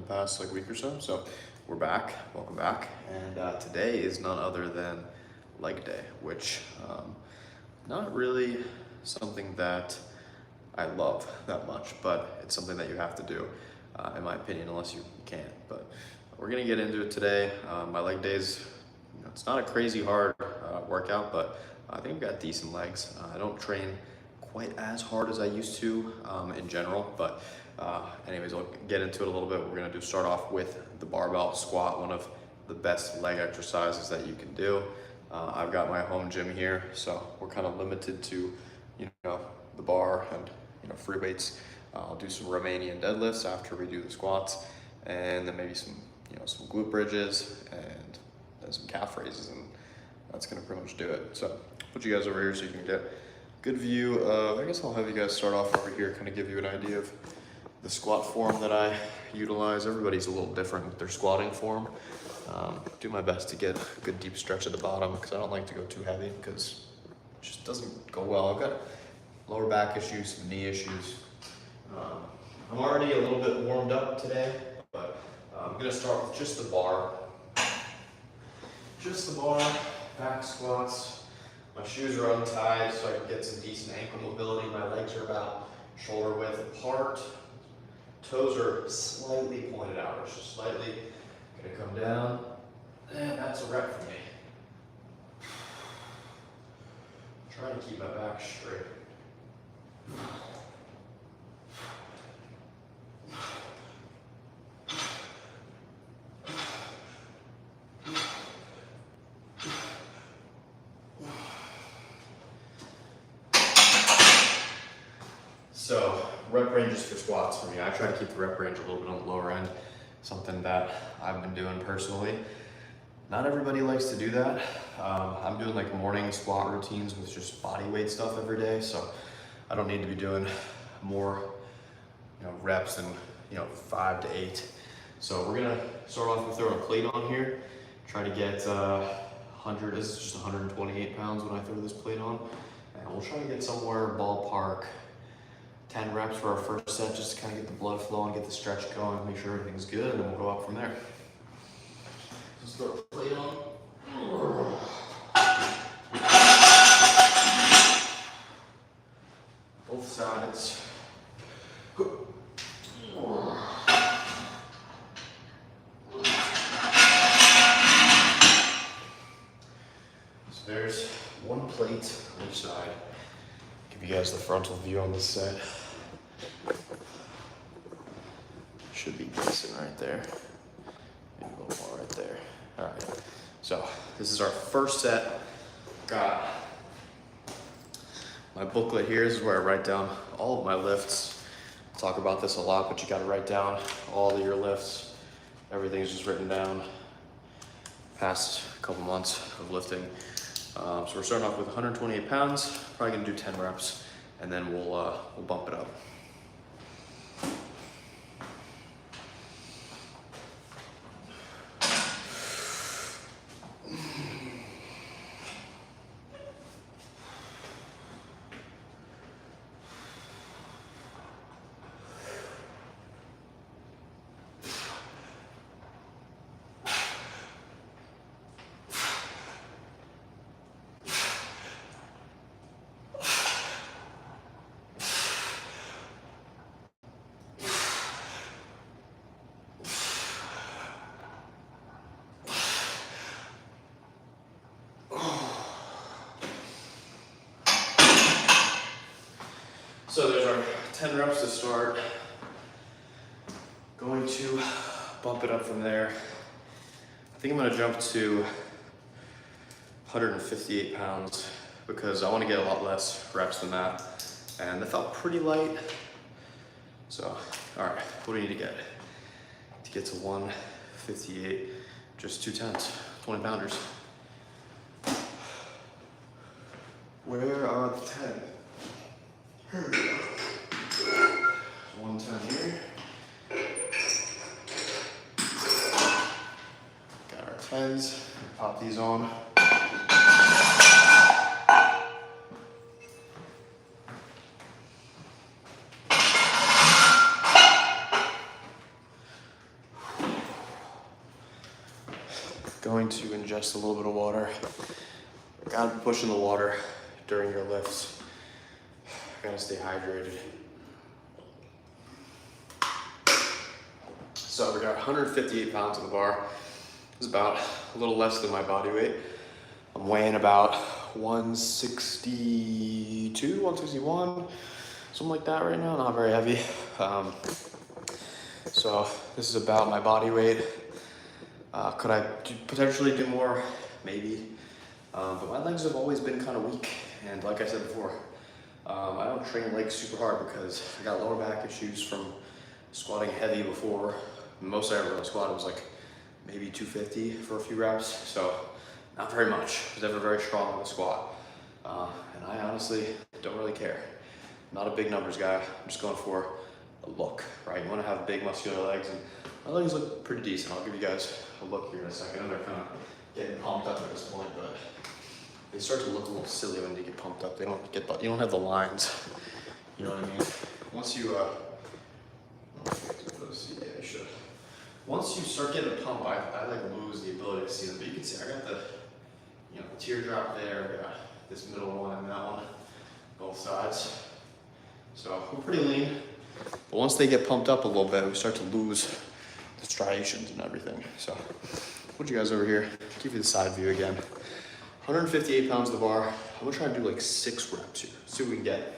past like week or so. So we're back, welcome back. And today is none other than leg day, which not really something that I love that much, but it's something that you have to do, in my opinion, unless you can't. But we're gonna get into it today. My leg days, it's not a crazy hard workout, but I think I've got decent legs. I don't train quite as hard as I used to in general, but anyways, I'll get into it a little bit. We're gonna start off with the barbell squat, one of the best leg exercises that you can do. I've got my home gym here, so we're kind of limited to, the bar and, free weights. I'll do some Romanian deadlifts after we do the squats, and then maybe some, some glute bridges and then some calf raises, and that's gonna pretty much do it. So I'll put you guys over here so you can get a good view of, I guess I'll have you guys start off over here, kind of give you an idea of the squat form that I utilize. Everybody's a little different with their squatting form. Do my best to get a good deep stretch at the bottom because I don't like to go too heavy because it just doesn't go well. I've got lower back issues, some knee issues. I'm already a little bit warmed up today, but I'm gonna start with just the bar. Just the bar, back squats. My shoes are untied so I can get some decent ankle mobility. My legs are about shoulder width apart. Toes are slightly pointed out, or just slightly. Gonna come down, and that's a rep for me. Trying to keep my back straight. So rep ranges for squats for me. I try to keep the rep range a little bit on the lower end, something that I've been doing personally. Not everybody likes to do that. I'm doing like morning squat routines with just body weight stuff every day, so I don't need to be doing more, reps than 5 to 8. So we're gonna start off with throwing a plate on here. Try to get 100. This is just 128 pounds when I throw this plate on, and we'll try to get somewhere ballpark 10 reps for our first set, just to kind of get the blood flowing, get the stretch going, make sure everything's good, and then we'll go up from there. Just throw the plate on. Both sides. So there's one plate on each side. Give you guys the frontal view on this set. Should be decent right there. Maybe a little more right there. All right, so this is our first set. Got my booklet here. This is where I write down all of my lifts. I talk about this a lot, but you gotta write down all of your lifts. Everything's just written down. Past couple months of lifting. So we're starting off with 128 pounds. Probably gonna do 10 reps, and then we'll bump it up. So there's our 10 reps to start. Going to bump it up from there. I think I'm gonna jump to 158 pounds because I wanna get a lot less reps than that. And that felt pretty light. So, all right, what do we need to get? To get to 158, just 2 10s, 20 pounders. Where are the 10? Here we go. 110 here. Got our 10s. Pop these on. going to ingest a little bit of water. Gotta be pushing the water during your lifts. Gotta stay hydrated. So we got 158 pounds on the bar. It's about a little less than my body weight. I'm weighing about 162, 161, something like that right now, not very heavy. So this is about my body weight. Could I potentially do more? Maybe. But my legs have always been kind of weak. And like I said before, I don't train legs super hard because I got lower back issues from squatting heavy before. Most I ever really squatted was like maybe 250 for a few reps. So not very much. I was never very strong on the squat. And I honestly don't really care. Not a big numbers guy. I'm just going for a look, right? You want to have big muscular legs, and my legs look pretty decent. I'll give you guys a look here in a second. They're kind of getting pumped up at this point, but they start to look a little silly when they get pumped up. They don't get the, you don't have the lines. You know what I mean? Once you yeah, I should. Once you start getting a pump, I like lose the ability to see them. But you can see I got the, you know, the teardrop there. We got this middle one and that one, both sides. So we're pretty lean. But once they get pumped up a little bit, we start to lose the striations and everything. So put you guys over here, give you the side view again. 158 pounds of the bar. I'm gonna try to do like 6 reps here. See what we can get.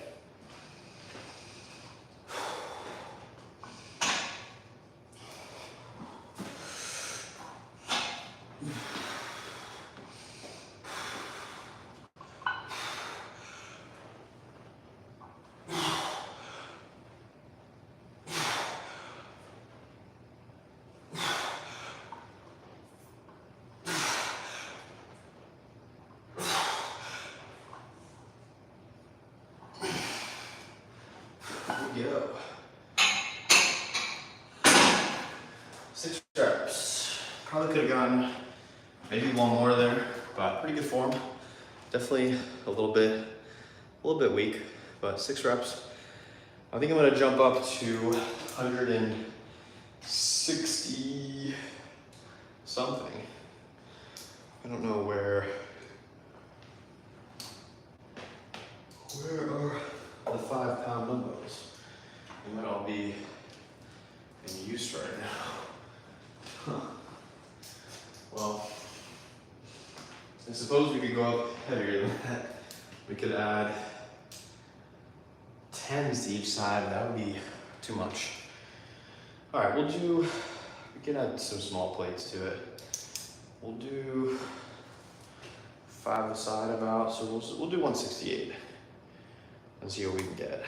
Go. 6 reps. Probably could have gone maybe one more there, but pretty good form. Definitely a little bit weak, but 6 reps. I think I'm gonna jump up to 160 something. I don't know where are the 5-pound dumbbells? They might all be in use right now. Huh. Well, I suppose we could go up heavier than that. We could add 10s to each side, but that would be too much. All right, we can add some small plates to it. We'll do 5 a side about, so we'll do 168 and see what we can get.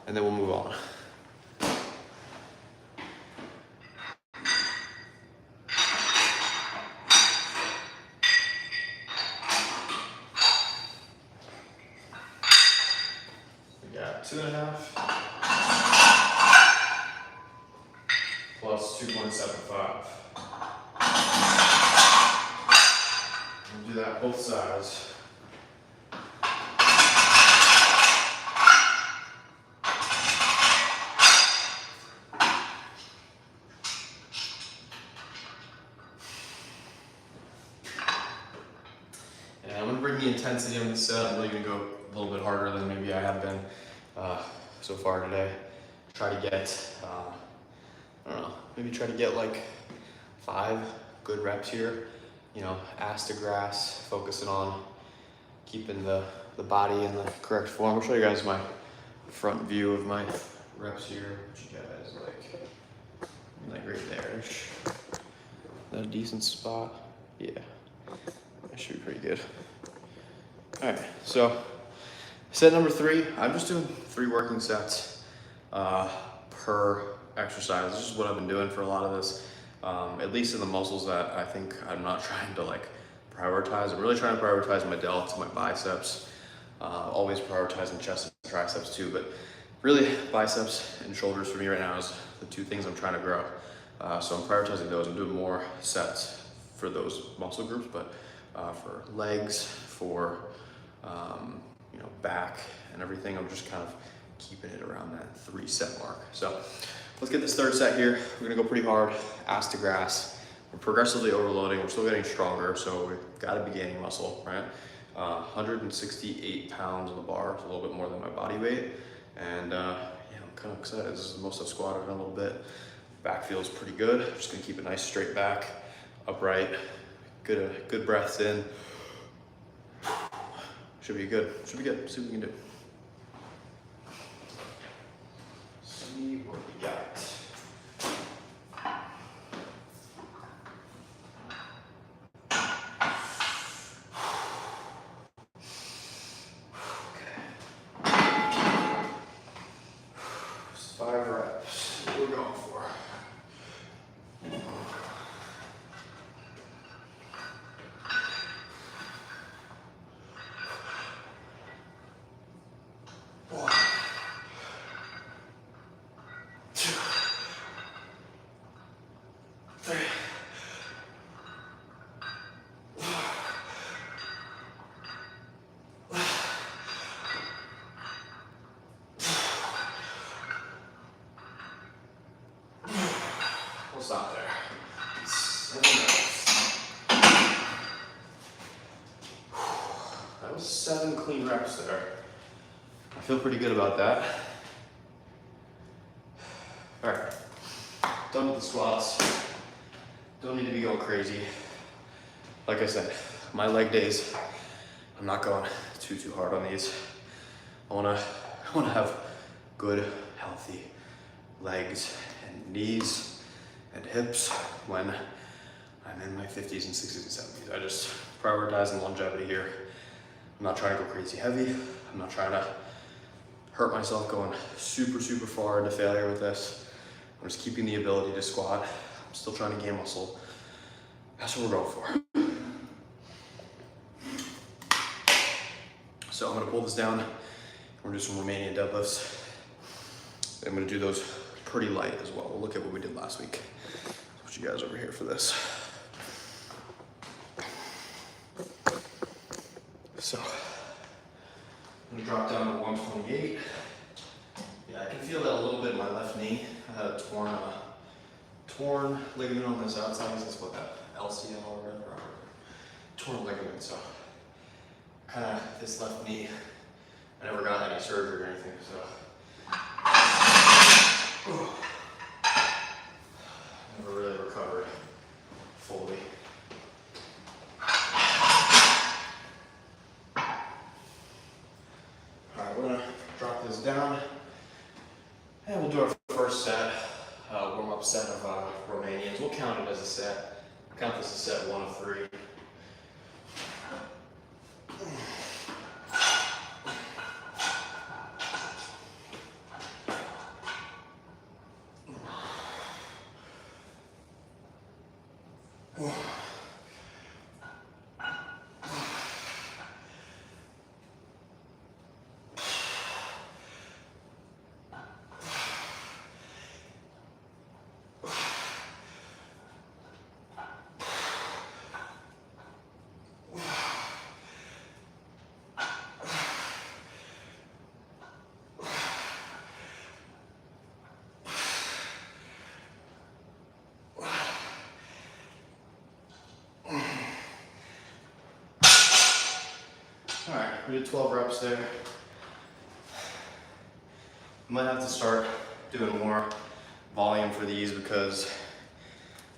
And then we'll move on. We got 2.5 plus 2.75. We'll do that both sides. Bring the intensity on the set. I'm really gonna go a little bit harder than maybe I have been so far today. Try to get, I don't know, maybe try to get like 5 good reps here. You know, ass to grass, focusing on keeping the body in the correct form. I'll show you guys my front view of my reps here. What you guys like right there. Is that a decent spot? Yeah, that should be pretty good. All right, so set number 3, I'm just doing 3 working sets per exercise. This is what I've been doing for a lot of this, at least in the muscles that I think I'm not trying to like prioritize. I'm really trying to prioritize my delts, my biceps, always prioritizing chest and triceps too, but really biceps and shoulders for me right now is the 2 things I'm trying to grow. So I'm prioritizing those. I'm doing more sets for those muscle groups, but for legs, for you know, back and everything, I'm just kind of keeping it around that 3 set mark. So let's get this 3rd set here. We're gonna go pretty hard, ass to grass. we're progressively overloading. We're still getting stronger, so we've got to be gaining muscle, right? 168 pounds on the bar, so a little bit more than my body weight. And yeah, I'm kind of excited. This is the most I've squatted in a little bit. Back feels pretty good. I'm just gonna keep a nice straight back, upright, good breaths in. Should be good, should be good. See what we can do. See what we got. We'll stop there. 7 reps. That was 7 clean reps there. I feel pretty good about that. All right, done with the squats. Don't need to be going crazy. Like I said, my leg days, I'm not going too hard on these. I wanna have good, healthy legs and knees and hips when I'm in my 50s and 60s and 70s. I just prioritizing longevity here. I'm not trying to go crazy heavy. I'm not trying to hurt myself going super far into failure with this. I'm just keeping the ability to squat. I'm still trying to gain muscle. That's what we're going for. So I'm gonna pull this down. We're gonna do some Romanian deadlifts. I'm gonna do those pretty light as well. We'll look at what we did last week. Put you guys over here for this. So, I'm gonna drop down to 128. Yeah, I can feel that a little bit in my left knee. I had a torn ligament on this outside. That's what that LCL or whatever. Torn ligament, so kind of this left knee. I never got any surgery or anything, so. Never really recovered fully. All right, we're gonna drop this down and we'll do our first set, warm-up set of Romanians. We'll count it as a set. Count this as set 1 of 3. All right, we did 12 reps there. Might have to start doing more volume for these because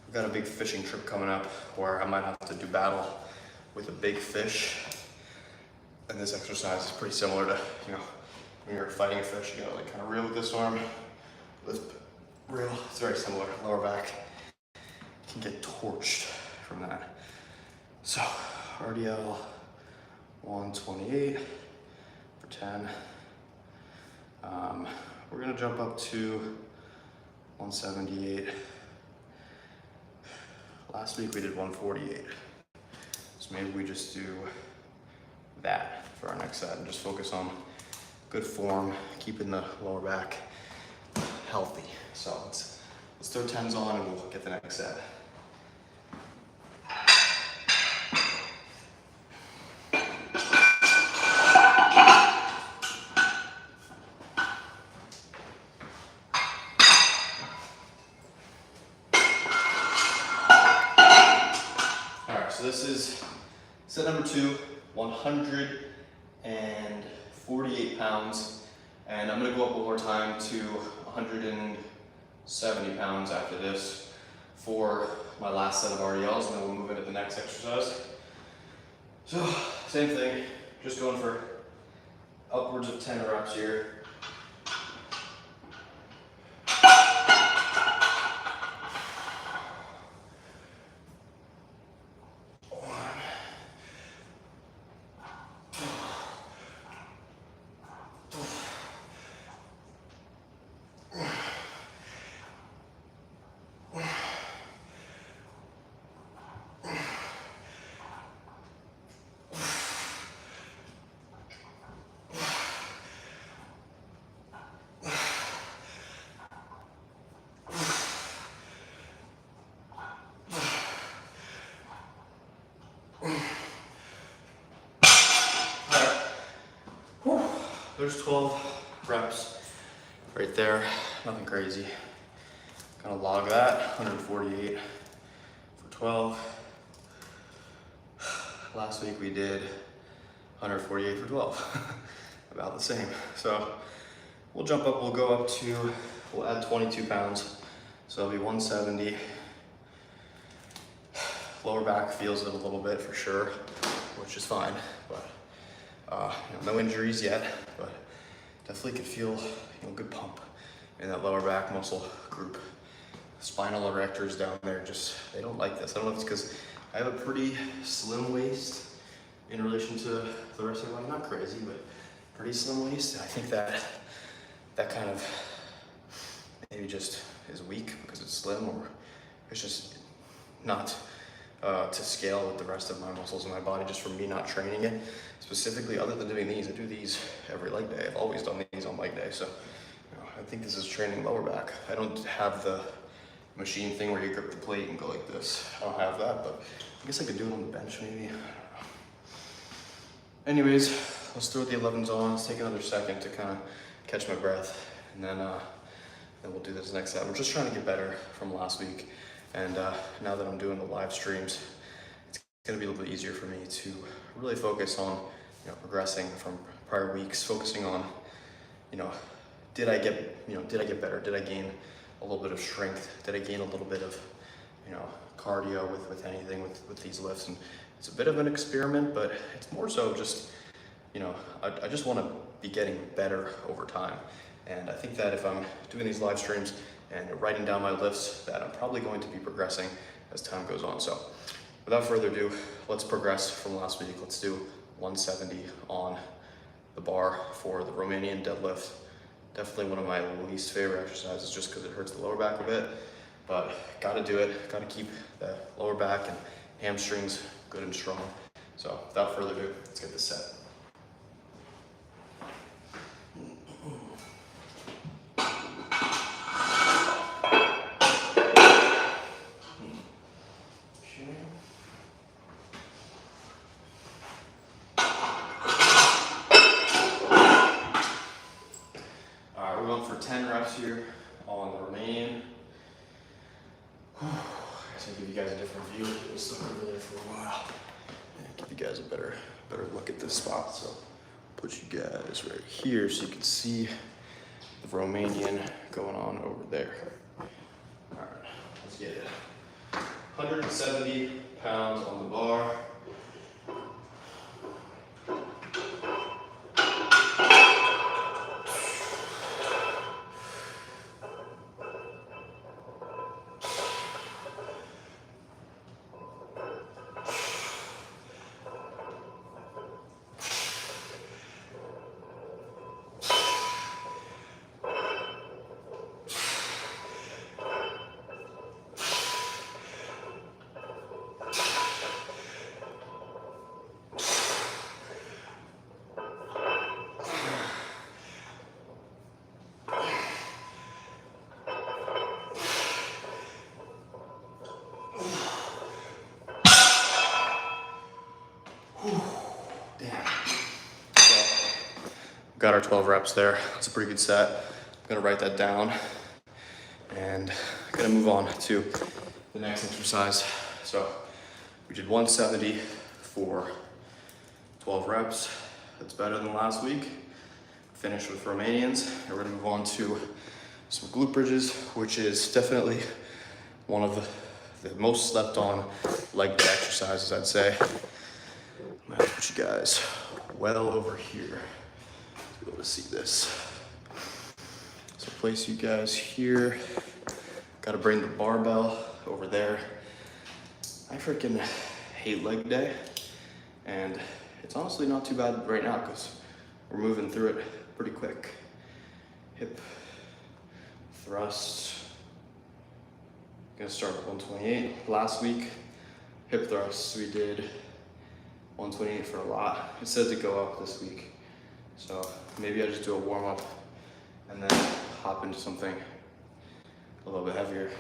I've got a big fishing trip coming up where I might have to do battle with a big fish. And this exercise is pretty similar to, when you're fighting a fish, you gotta like kind of reel with this arm, lift, reel. It's very similar. Lower back can get torched from that. So RDL 128 for 10. We're gonna jump up to 178. Last week we did 148. So maybe we just do that for our next set and just focus on good form, keeping the lower back healthy. So let's throw 10s on and we'll get the next set. so this is set number 2, 148 pounds. And I'm gonna go up one more time to 170 pounds after this for my last set of RDLs, and then we'll move into the next exercise. So, same thing, just going for upwards of 10 reps here. There's 12 reps right there, nothing crazy. Gonna log that, 148 for 12. Last week we did 148 for 12, about the same. So we'll jump up, we'll add 22 pounds. So it'll be 170. Lower back feels it a little bit for sure, which is fine, but no injuries yet, but definitely could feel a good pump in that lower back muscle group. Spinal erectors down there, they don't like this. I don't know if it's because I have a pretty slim waist in relation to the rest of my body. Not crazy, but pretty slim waist. I think that kind of maybe just is weak because it's slim, or it's just not to scale with the rest of my muscles in my body, just from me not training it specifically. Other than doing these, I do these every leg day. I've always done these on leg day, so I think this is training lower back. I don't have the machine thing where you grip the plate and go like this. I don't have that, but I guess I could do it on the bench maybe. I don't know. Anyways, let's throw the 11s on. Let's take another second to kind of catch my breath, and then we'll do this next set. We're just trying to get better from last week. And now that I'm doing the live streams, it's gonna be a little bit easier for me to really focus on, progressing from prior weeks, focusing on, did I get better? Did I gain a little bit of strength? Did I gain a little bit of, cardio with anything with these lifts? And it's a bit of an experiment, but it's more so just, I just want to be getting better over time. And I think that if I'm doing these live streams and writing down my lifts, that I'm probably going to be progressing as time goes on. So without further ado, let's progress from last week. Let's do 170 on the bar for the Romanian deadlift. Definitely one of my least favorite exercises, just because it hurts the lower back a bit, but gotta do it. Gotta keep the lower back and hamstrings good and strong. So without further ado, let's get this set. Here on the Romanian. I guess I'll give you guys a different view. It was stuck over there for a while. And give you guys a better look at this spot. So put you guys right here so you can see the Romanian going on over there. All right, let's get it. 170 pounds on the bar. Got our 12 reps there. That's a pretty good set. I'm gonna write that down and gonna move on to the next exercise. So We did 170 for 12 reps. That's better than last week. Finished with Romanians. And we're gonna move on to some glute bridges, which is definitely one of the most slept on leg day exercises, I'd say. I'm gonna put you guys well over here to be able to see this. So place you guys here. Gotta bring the barbell over there. I freaking hate leg day, and it's honestly not too bad right now because we're moving through it pretty quick. Hip thrust. Gonna start with 128. Last week, hip thrusts, we did 128 for a lot. It said to go up this week. So maybe I just do a warm up and then hop into something a little bit heavier.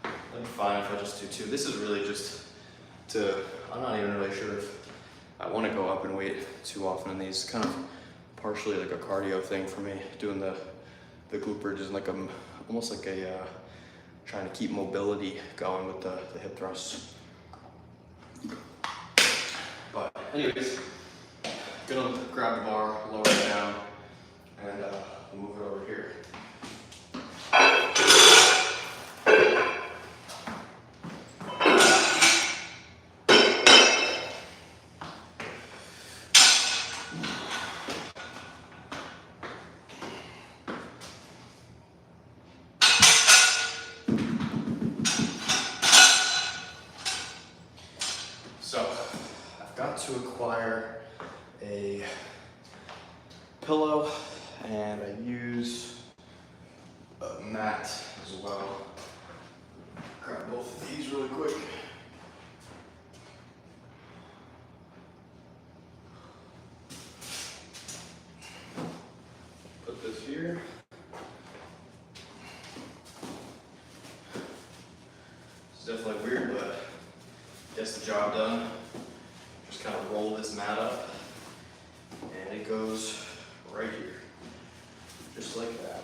That'd be fine if I just do two. This is really just I'm not even really sure if I want to go up in weight too often in these. Kind of partially like a cardio thing for me, doing the glute bridges, like I'm almost like trying to keep mobility going with the hip thrusts. But anyways, gonna grab the bar, lower it down, and we'll move it over here. So, I've got to acquire a pillow, and I use a mat as well. Grab both of these really quick. Put this here. It's definitely weird, but gets the job done. Just kind of roll this mat up, and it goes right here, just like that.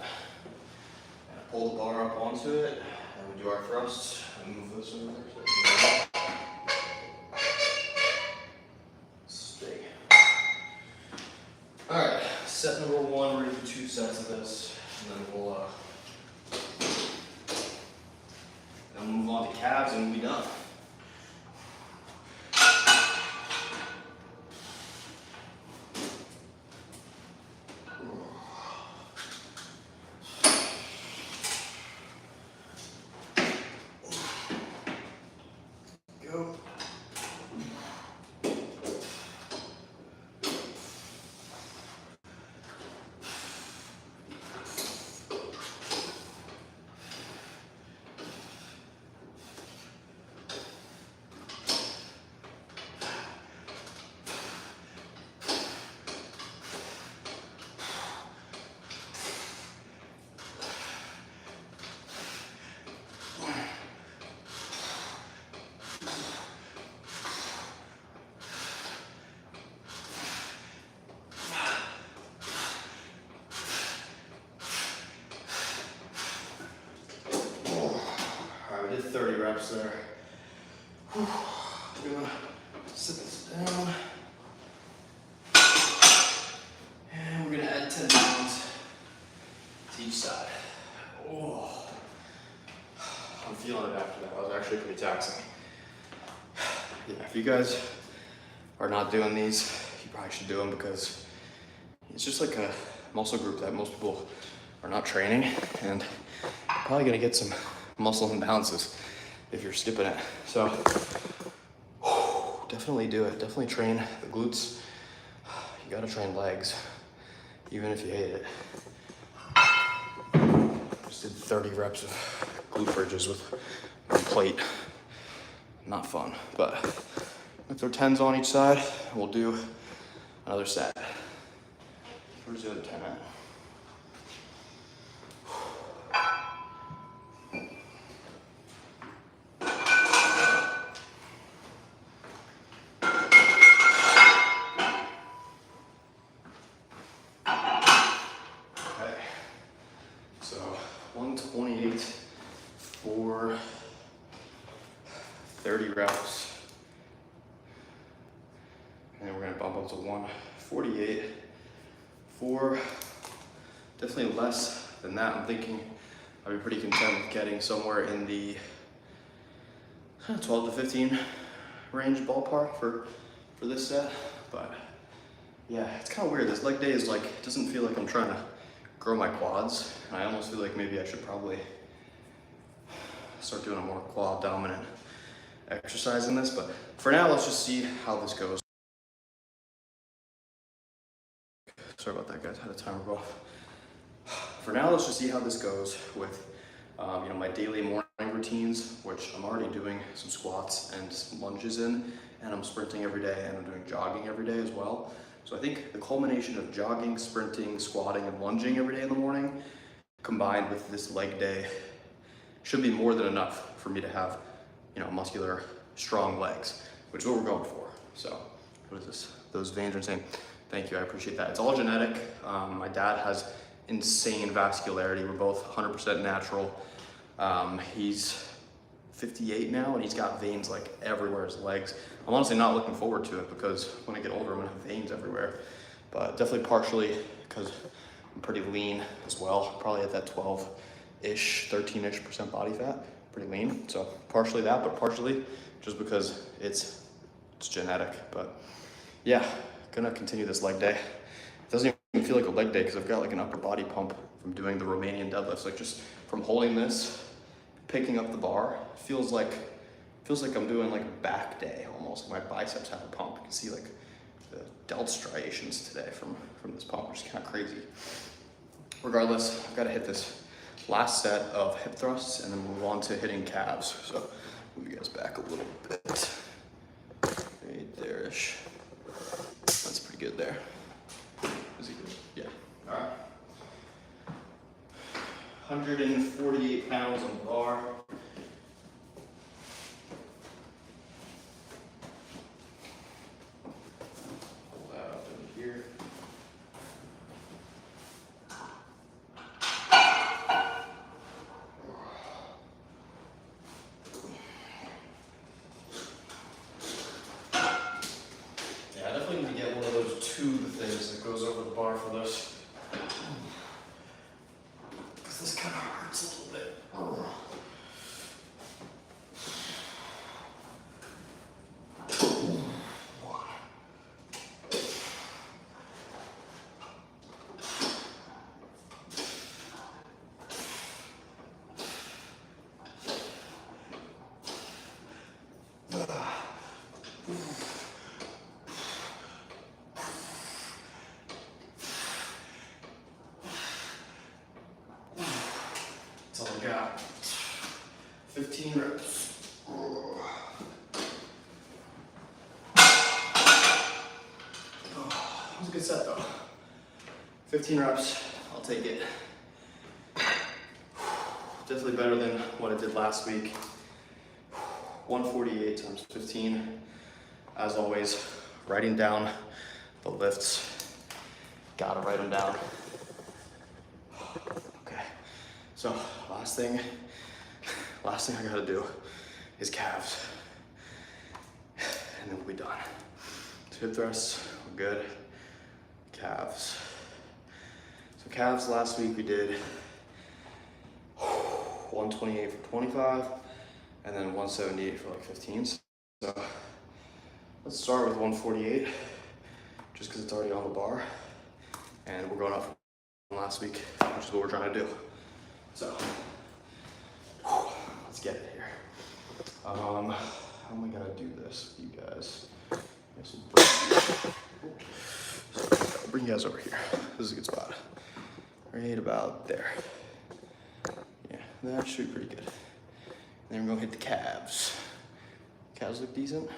And I pull the bar up onto it, and we do our thrusts, and move this over. Stay. All right, set number one, we're gonna do 2 sets of this, and then we'll move on to calves, and we'll be done. Go. We did 30 reps there. Whew. We're gonna sit this down. And we're gonna add 10 pounds to each side. Oh, I'm feeling it after that. That was actually pretty taxing. Yeah, if you guys are not doing these, you probably should do them because it's just like a muscle group that most people are not training, and you're probably gonna get some muscle imbalances if you're skipping it. So definitely do it. Definitely train the glutes. You gotta train legs, even if you hate it. Just did 30 reps of glute bridges with one plate. Not fun, but we'll throw 10s on each side. We'll do another set. Where's the other 10 at? 30 reps. And then we're gonna bump up to 148 for definitely less than that. I'm thinking I'd be pretty content with getting somewhere in the 12 to 15 range ballpark for this set. But yeah, it's kind of weird. This leg day is like, it doesn't feel like I'm trying to grow my quads. And I almost feel like maybe I should probably start doing a more quad dominant exercise in this. But for now, let's just see how this goes. Sorry about that, guys. I had a timer go off. For now, let's just see how this goes with my daily morning routines, which I'm already doing some squats and some lunges in, and I'm sprinting every day, and I'm doing jogging every day as well. So I think the culmination of jogging, sprinting, squatting, and lunging every day in the morning, combined with this leg day, should be more than enough for me to have, muscular, strong legs, which is what we're going for. So, what is this? Those veins are insane. Thank you, I appreciate that. It's all genetic. My dad has insane vascularity. We're both 100% natural. He's 58 now, and he's got veins like everywhere his legs. I'm honestly not looking forward to it because when I get older, I'm gonna have veins everywhere. But definitely partially because I'm pretty lean as well. Probably at that 12-ish, 13-ish% body fat. Pretty lean. So partially that, but partially just because it's genetic. But yeah, gonna continue this leg day. It doesn't even feel like a leg day because I've got like an upper body pump from doing the Romanian deadlifts. Like just from holding this, picking up the bar, feels like I'm doing like a back day almost. My biceps have a pump. You can see like the delt striations today from this pump, which is kind of crazy. Regardless, I've got to hit this last set of hip thrusts and then move on to hitting calves. So move you guys back a little bit. Right there-ish. That's pretty good there. Is he good? Yeah. All right. 148 pounds on the bar. Pull that up in here. Yeah, I definitely need to get one of those tube things that goes over the bar for this. This kind of hurts a little bit. That's all I got. 15 reps. That was a good set though. 15 reps, I'll take it. Definitely better than what I did last week. 148 times 15. As always, writing down the lifts. Gotta write them down. Okay, so last thing I gotta do is calves. And then we'll be done. So hip thrusts, we're good. Calves. So calves last week we did 128 for 25 and then 178 for like 15. So let's start with 148 just because it's already on the bar. And we're going up from last week, which is what we're trying to do. So let's get it here. How am I gonna do this with you guys? I'll bring you guys over here. This is a good spot. Right about there. Yeah, that should be pretty good. And then we're gonna hit the calves. Calves look decent.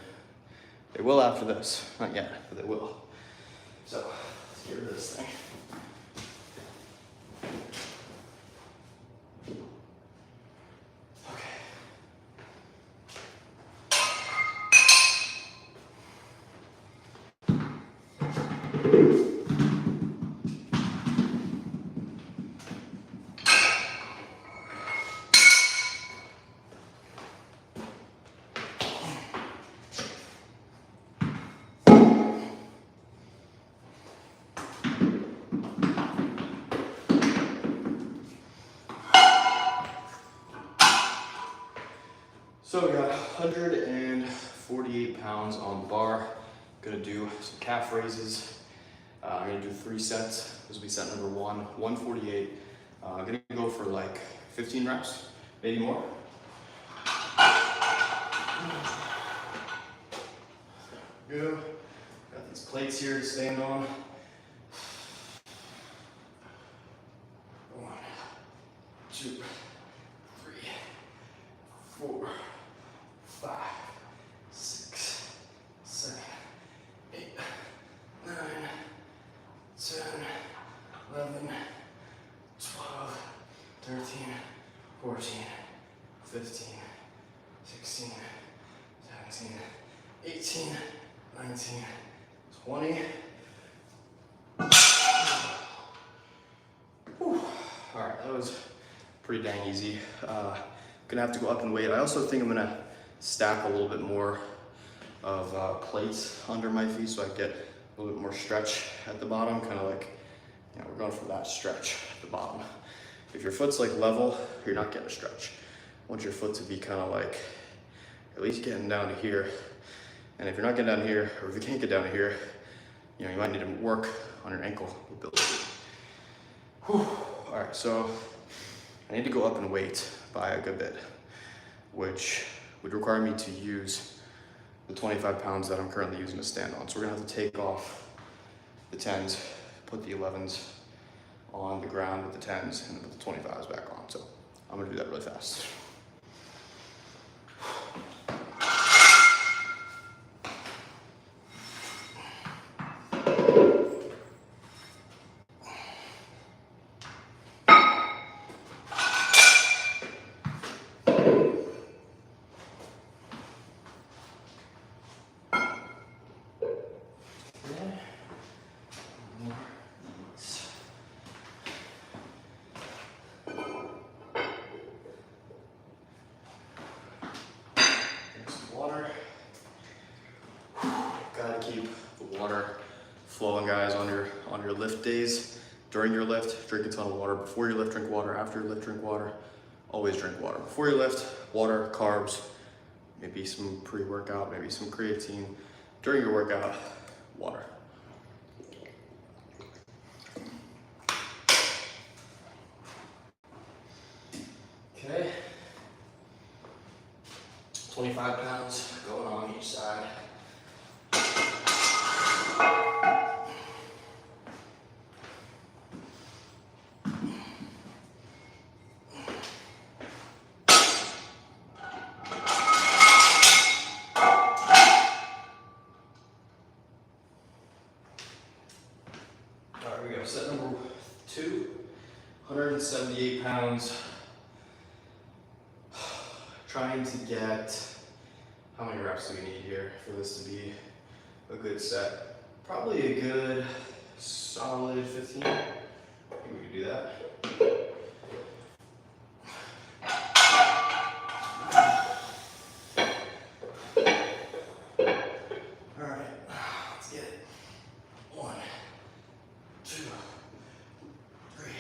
They will after this. Not yet, but they will. So let's get rid of this thing. So we got 148 pounds on the bar. Gonna do some calf raises. I'm gonna do 3 sets. This will be set number 1, 148. I'm gonna go for like 15 reps, maybe more. Go. Got these plates here to stand on. 1, 2, 3, 4, 5, 6, 7, 8, 9, 10, 11, 12, 13, 14, 15, 16, 17, 18, 19, 20. Whew. All right, that was pretty dang easy. Gonna have to go up in weight. I also think I'm gonna stack a little bit more of plates under my feet so I get a little bit more stretch at the bottom, kind of like, you know, we're going for that stretch at the bottom. If your foot's like level, you're not getting a stretch. I want your foot to be kind of like, at least getting down to here. And if you're not getting down here, or if you can't get down to here, you know, you might need to work on your ankle mobility. Whew. All right, so I need to go up in weight by a good bit, which would require me to use the 25 pounds that I'm currently using to stand on. So we're gonna have to take off the 10s, put the 11s on the ground with the 10s, and then put the 25s back on. So I'm gonna do that really fast. Gotta keep the water flowing, guys, on your lift days. During your lift, drink a ton of water. Before your lift, drink water. After your lift, drink water. Always drink water. Before your lift, water, carbs, maybe some pre-workout, maybe some creatine. During your workout, water. Okay. 25 pounds going on each side. Here we go, set number 2, 178 pounds. Trying to get, how many reps do we need here for this to be a good set? Probably a good solid 15. I think we can do that. All right, let's get it. 1, 2, 3,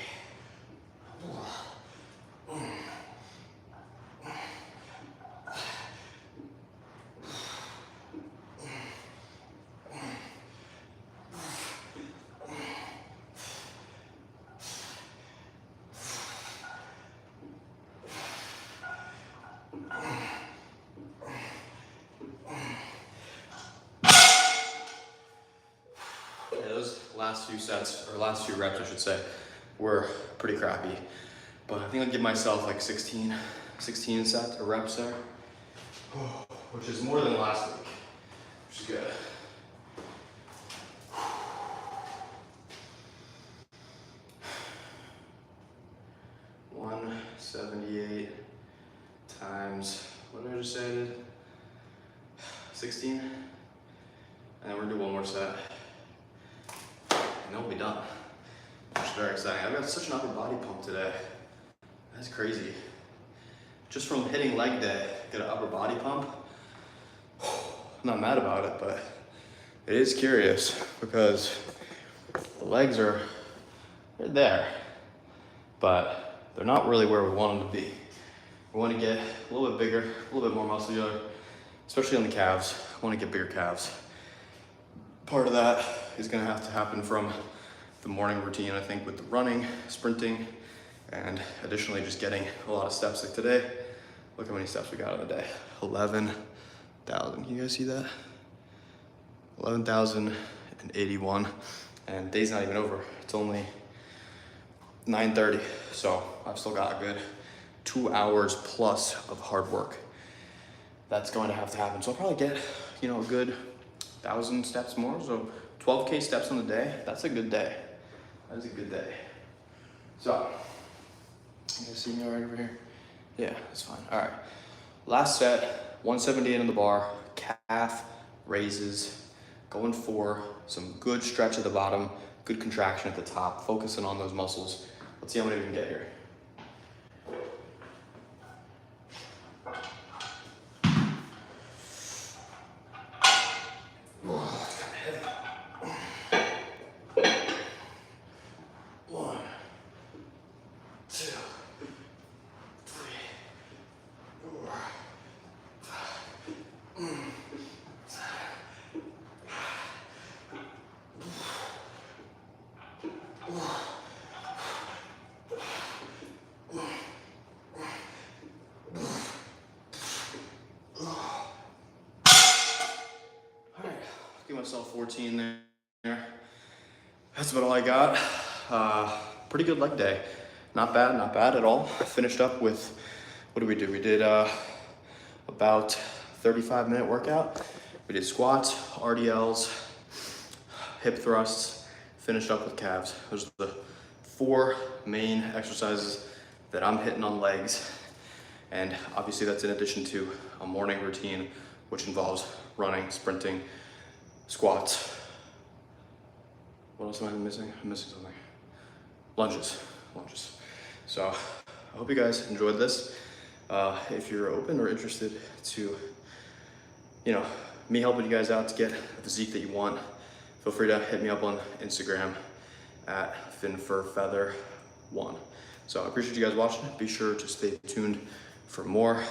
4. Those last few sets, or last few reps I should say, were pretty crappy. But I think I'll give myself like 16 sets or reps there, which is more than last week, which is good. 178 times, what did I just say I did? 16? And then we're gonna do one more set. And then we'll be done. Which is very exciting. I've got such an upper body pump today. That's crazy. Just from hitting leg day, get an upper body pump. I'm not mad about it, but it is curious because the legs they're there, but they're not really where we want them to be. We want to get a little bit bigger, a little bit more muscular, especially on the calves. I want to get bigger calves. Part of that is going to have to happen from the morning routine, I think, with the running, sprinting, and additionally just getting a lot of steps. Like today, look how many steps we got in a day. 11,000. Can you guys see that? 11,081. And day's not even over. It's only 9:30. So I've still got a good 2 hours plus of hard work. That's going to have to happen. So I'll probably get, a good 1,000 steps more. So 12K steps on the day. That's a good day. That is a good day. So, you guys see me all right over here? Yeah, that's fine. All right. Last set, 178 on the bar, calf raises, going for some good stretch at the bottom, good contraction at the top, focusing on those muscles. Let's see how many we can get here. Give myself 14 there. That's about all I got. Pretty good leg day. Not bad at all. I finished up with, what did we do? We did about 35-minute workout. We did squats, RDLs, hip thrusts, finished up with calves. Those are the 4 main exercises that I'm hitting on legs. And obviously that's in addition to a morning routine, which involves running, sprinting, squats. What else am I missing? I'm missing something. Lunges. So I hope you guys enjoyed this. If you're open or interested to, me helping you guys out to get the physique that you want, feel free to hit me up on Instagram at FinFurFeather1. So I appreciate you guys watching. Be sure to stay tuned for more.